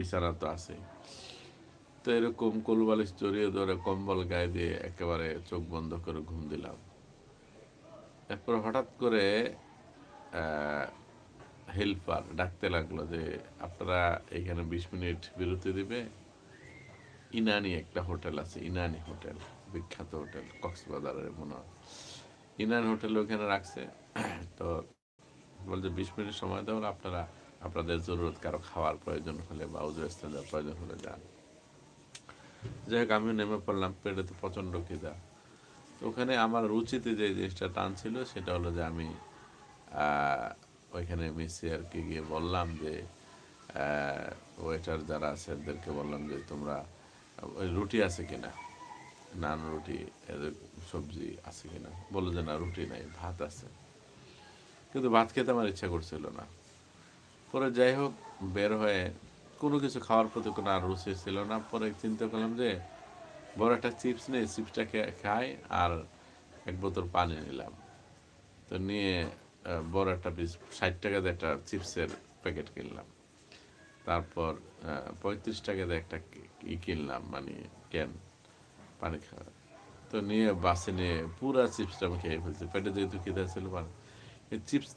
বিছানা তো আছে। তো এরকম কোলবালিশ জড়িয়ে ধরে কম্বল গায়ে দিয়ে একেবারে চোখ বন্ধ করে ঘুম দিলাম। এরপর হঠাৎ করে হেল্পার ডাকতে লাগলো যে আপনারা এখানে 20 মিনিট বিরতি দিবে। ইনানি একটা হোটেল আছে, ইনানি হোটেল, বিখ্যাত হোটেল কক্সবাজারের মনে হয়। ইনানি হোটেল ওখানে রাখছে। তো বলছে 20 মিনিট সময় দেওয়ার, আপনারা আপনাদের জরুরত কারো খাওয়ার প্রয়োজন হলে বা উজু ইস্তেঞ্জার প্রয়োজন হলে যান। যাই হোক আমিও নেমে পড়লাম, পেটে তো প্রচণ্ড খিদা। তো ওখানে আমার রুচিতে যে জিনিসটা টান ছিল সেটা হলো যে আমি ওইখানে মিসি আর কি গিয়ে বললাম যে ওয়েটার যারা আছে এদেরকে বললাম যে তোমরা ওই রুটি আছে কিনা, নান রুটি এদের সবজি আছে কিনা। বললো যে না রুটি নাই, ভাত আছে। কিন্তু ভাত খেতে আমার ইচ্ছা করছিল না। পরে যাই হোক বের হয়ে কোনো কিছু খাওয়ার প্রতি কোনো আর রুচি ছিল না। পরে চিন্তা করলাম যে বড় একটা চিপস নেই, চিপসটা খাই আর এক বোতল পানি নিলাম। তো নিয়ে বড় একটা পিস 60 টাকা দিয়ে একটা চিপসের প্যাকেট কিনলাম। তারপর 35 টাকা দিয়ে একটা কিনলাম, মানে ক্যান পানি খাওয়া। তো নিয়ে বাসে নিয়ে পুরা চিপসটা আমি খেয়ে ফেলছি, পেটে যেহেতু খিদে ছিল। এই চিপস